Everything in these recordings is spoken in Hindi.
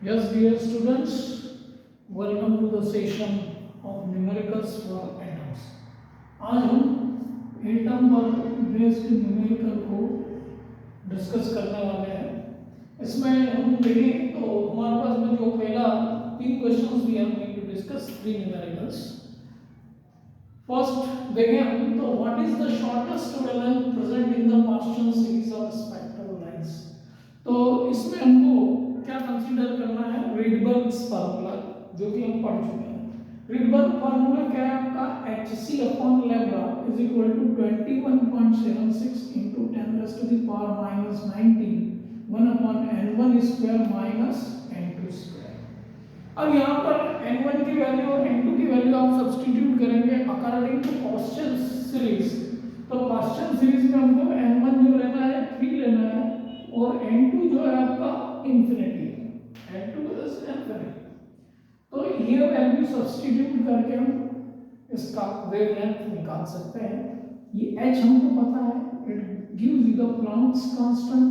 Yes, dear students, welcome to the session of numericals for atoms. आज हम एटम पर बेस्ड न्यूमेरिकल को डिस्कस करने वाले हैं। इसमें हम देखें तो हमारे पास में जो पहला 3 क्वेश्चंस भी हम going to discuss 3 numericals. First देखें हम तो what is the shortest wavelength present in the Paschen series of spectral lines. तो इसमें हमको क्या कंसीडर करना है, रिडबर्ग्स फार्मूला जो कि हम पढ़ चुके हैं। रिडबर्ग फार्मूला क्या है आपका, hc upon lambda is equal to 21.76 into 10 raised to the power minus 19 1 upon n1 square minus n2 square। अब यहाँ पर n1 की वैल्यू और n2 की वैल्यू आप सब्स्टिट्यूट करेंगे अकॉर्डिंग टू पास्चल सीरीज। तो पास्चल सीरीज में हमको n1 जो लेना है 3 लेना है और n2 जो है आपका इंफिनिटी है, n2 इज इंफिनिटी। तो ये वैल्यू सब्स्टिट्यूट करके हम इसका वेवलेंथ निकाल सकते हैं। ये h हमको पता है, it gives you the Planck's constant.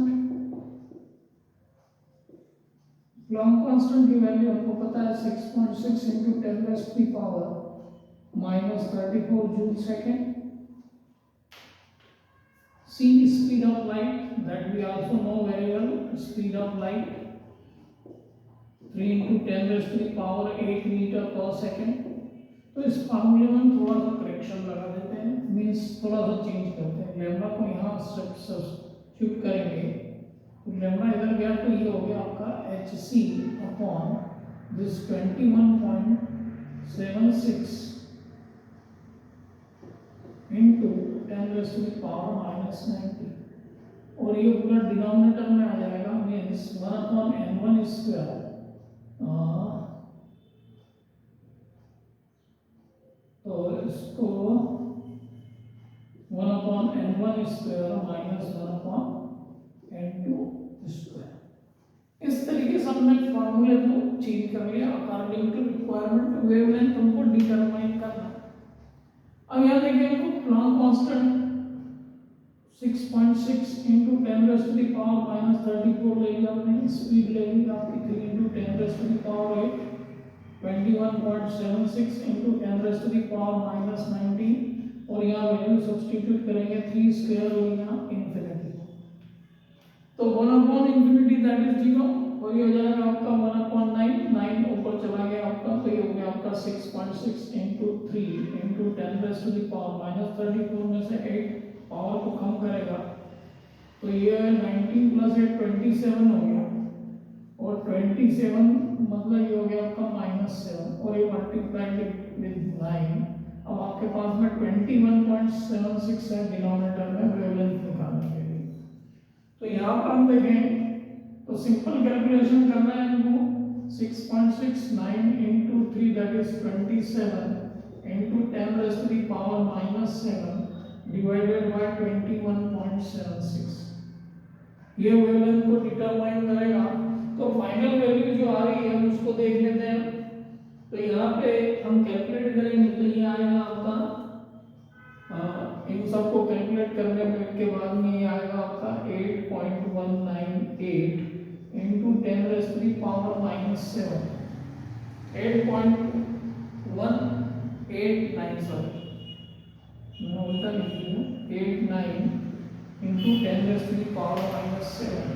Planck constant की वैल्यू हमको पता है 6.6 into 10 raised to the power minus 34 joule second। c speed of light that we also know very well, speed of light 3 into 10 raised to the power 8 meter per second। तो इस फार्मूले में थोड़ा सा करेक्शन लगा देते हैं, मींस थोड़ा सा चेंज करते हैं। लैम्ब्डा को यहाँ सब्स्टिट्यूट करेंगे तो लैम्ब्डा इधर गया तो ये हो गया आपका hc upon this 21.76 into 10 raised to the power minus 90 और ये पूरा डिनोमिनेटर में आ जाएगा, मींस 1 upon n1 स्क्वायर तो इसको 1 upon n1 square minus 1 upon n2 square. इस तरीके से हमने फॉर्मूले को चेंज कर लिया अकॉर्डिंग टू रिक्वायरमेंट। वेवलेंथ हमको डिटरमाइन करना। अब यहाँ देखिए हमको Planck constant 6.6 into 10 raised to the power minus 34 ले लिया हमने। स्पीड ले ली आपकी 3 into 10 raised to the power 8 21.76 into 10 raised to the power minus 19 और यहाँ वैल्यू सब्स्टिट्यूट करेंगे 3 स्क्वायर हो गया इंफिनिटी। तो 1 upon इंफिनिटी दैट इज 0 और ये हो जाएगा आपका 1 upon 9 ऊपर चला गया आपका, तो ये हो गया आपका 6.6 into 3 into 10 raised to the power minus 34 में से 8 पावर को कम करेगा तो ये 19 plus 8 27 हो गया और 27 मतलब ये हो गया आपका -7 और ये मल्टीप्लाइड विद 9। अब आपके पास में 21.76 है डिनोमिनेटर में वेवलेंथ निकालने के लिए। तो यहाँ पर हम देखें तो सिंपल कैलकुलेशन करना है हमको 6.69 into 3 that is 27 into 10 raised to the power minus 7 divided by 21.76। ये वेवलेंथ को डिटरमाइन करेगा। तो फाइनल वैल्यू जो आ रही है हम उसको देख लेते हैं। तो यहाँ पे हम कैलकुलेट करेंगे तो ये आएगा आपका इन सबको कैलकुलेट करने के बाद में ये आएगा आपका 8.198 into 10 raised to the power minus 7 8.189 sorry मैं उल्टा लिख दिया 89 into 10 raised to the power minus 7।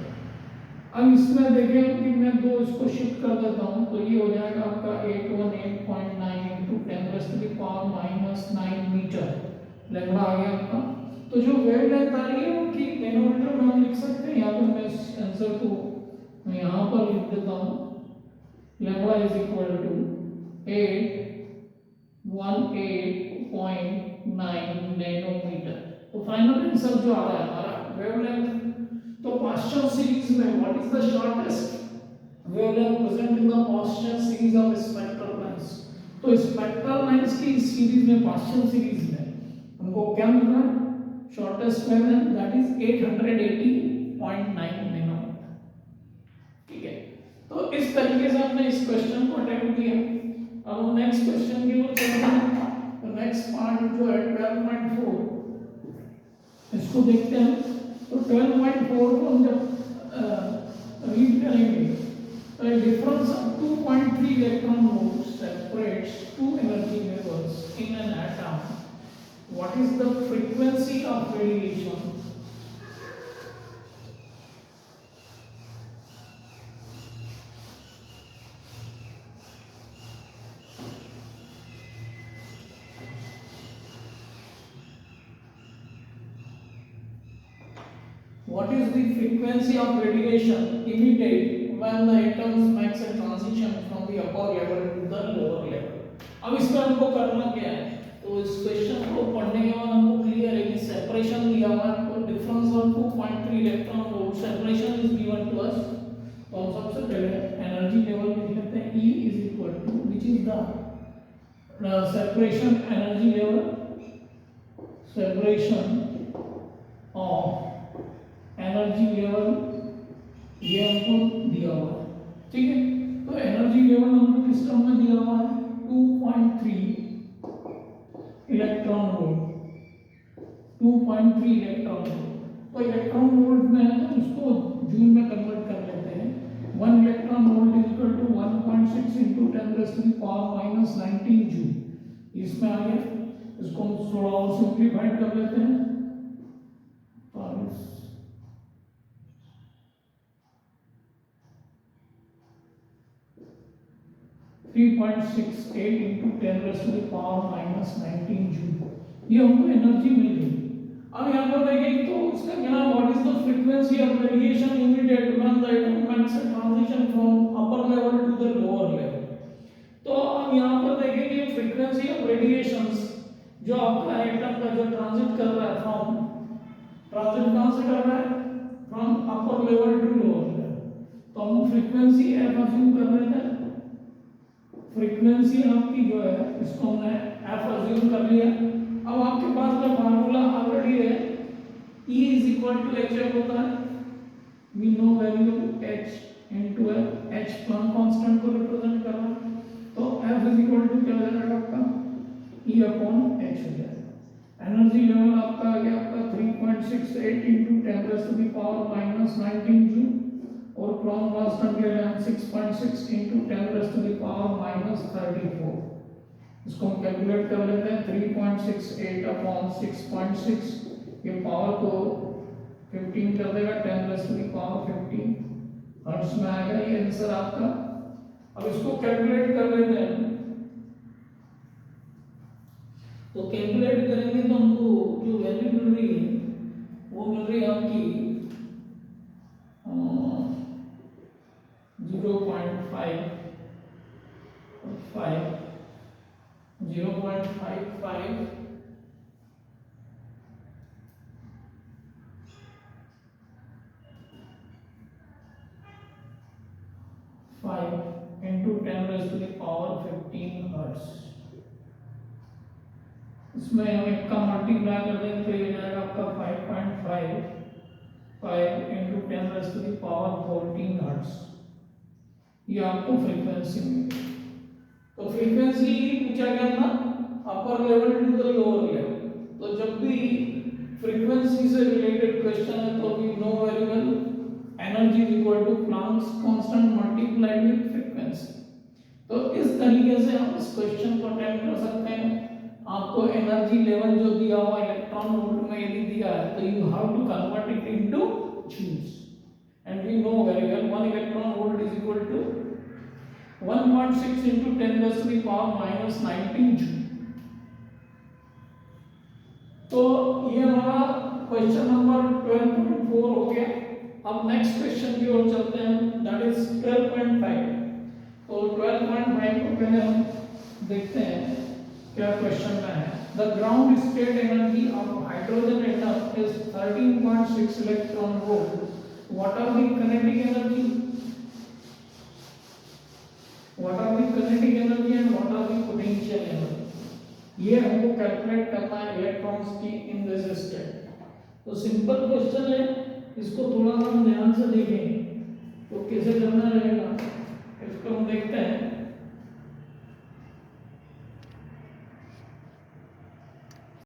अब इसमें देखें कि मैं दो इसको शिफ्ट कर देता हूँ तो ये हो जाएगा आपका 818.9 into 10 raised to the power minus 9 metre lambda आ गया आपका। तो जो वेवलेंथ आ रही है उनकी डिनोमिनेटर में हम लिख सकते हैं, या तो मैं इस आंसर को मैं यहाँ पर लिख देता हूँ lambda is equal to 818.9 nanometre. तो फाइनल आंसर जो आ रहा है हमारा वेवलेंथ। तो पास्चल सीरीज में what is the shortest wavelength present in the Paschen series of spectral lines. तो स्पेक्ट्रल लाइन्स की सीरीज में पास्चल सीरीज में हमको क्या मिल रहा है, shortest wavelength that is 880.9 nanometre. ठीक है, तो इस तरीके से हमने इस क्वेश्चन को अटेम्प्ट किया। अब हम नेक्स्ट क्वेश्चन की ओर चलते हैं। तो नेक्स्ट पार्ट जो है 12.4 इसको देखते हैं। तो 12.4 को हम जब रीड करेंगे तो difference atoms of 2.3 electron volts separates two energy levels in an atom. What is the frequency of radiation? What is the frequency of radiation emitted when the atoms makes a transition from the upper level to the lower level? अब इसमें हमको करना क्या है? तो इस क्वेश्चन को पढ़ने के बाद हमको क्लियर है कि सेपरेशन दिया हुआ है, तो difference of 2.3 electron volt separation is given to us. तो हम सबसे पहले एनर्जी लेवल लिख लेते हैं. E is equal to which is the separation energy level, separation of energy level, ये हमको दिया हुआ है. ठीक है, तो एनर्जी लेवल हमको किस टर्म में दिया हुआ है? 2.3 इलेक्ट्रॉन वोल्ट, 2.3 इलेक्ट्रॉन वोल्ट. तो इलेक्ट्रॉन वोल्ट में है तो इसको जूल में कन्वर्ट कर लेते हैं. 1 electron volt is equal to 1.6 into 10⁻⁻19 joule. इसमें आ गया. इसको हम थोड़ा और सिंप्लीफाइड कर लेते हैं. 3.68 into 10⁻⁻19 जूल. ये हमको एनर्जी मिल गई. अब यहाँ पर देखें तो इसका क्या, what is the frequency of radiation emitted when the atom makes a transition from upper level to the lower level. तो अब यहाँ पर देखेंगे फ्रीक्वेंसी ऑफ रेडिएशंस जो आपका एटम का जो ट्रांजिट कर रहा है फ्रॉम, ट्रांजिट कहाँ से कर रहा है? From upper level to lower level. तो हम फ्रीक्वेंसी एफ अज्यूम कर लेते हैं. फ्रीक्वेंसी आपकी जो है इसको हमने एफ अज्यूम कर लिया. अब आपके पास में फार्मूला ऑलरेडी है. E is equal to H होता है, we know value h into f. h Planck constant को रिप्रेजेंट कर रहा है. तो f इज इक्वल टू क्या हो जाएगा आपका? E अपॉन h हो जाएगा. एनर्जी लेवल आपका आ गया आपका 3.68 इनटू 10⁻⁻19 जूल और प्लैंक कांस्टेंट ले रहे हैं 6.6 इनटू 10⁻⁻34. इसको हम कैलकुलेट कर लेते हैं. 3.68 अपॉन 6.6 ये पावर को 15 कर देगा, 10⁻15 हर्ट्ज में आएगा ये आंसर आपका. अब इसको कैलकुलेट कर लेते हैं. तो कैलकुलेट करेंगे तो हमको जो वैल्यू मिल रही है वो मिल रही है आपकी 0.55 into 10⁻15 हर्ट्ज. इसमें हम एक का मल्टीप्लाई कर देंगे तो ये जाएगा आपका 5.5 into 10⁻14 हर्ट्ज. ये आपको फ्रीक्वेंसी मिलेगी. तो फ्रीक्वेंसी पूछा गया था upper level to the lower level. तो जब भी फ्रीक्वेंसी से रिलेटेड क्वेश्चन है तो we know very well energy is equal to Planck's constant multiplied with frequency. तो इस तरीके से आप इस क्वेश्चन को अटेम्प्ट कर सकते हैं. आपको एनर्जी लेवल जो दिया हुआ इलेक्ट्रॉन वोल्ट में यदि दिया है तो you have to convert it into joules. And we know very well 1 electron volt is equal to 1.6 into 10⁻⁻19 joule. तो ये हमारा क्वेश्चन नंबर 12.4 हो गया. अब नेक्स्ट क्वेश्चन की ओर चलते हैं, दैट इज 12.5. तो 12.5 को पहले हम देखते हैं क्या क्वेश्चन में है. The ground state energy of hydrogen atom is 13.6 electron volt. What are the kinetic energy? What are the kinetic energy and what are the potential energy? ये हमको कैलकुलेट करना है इलेक्ट्रॉन्स की इन दिस स्टेट. तो सिंपल क्वेश्चन है, इसको थोड़ा हम ध्यान से देखें तो कैसे करना रहेगा इसको हम देखते हैं.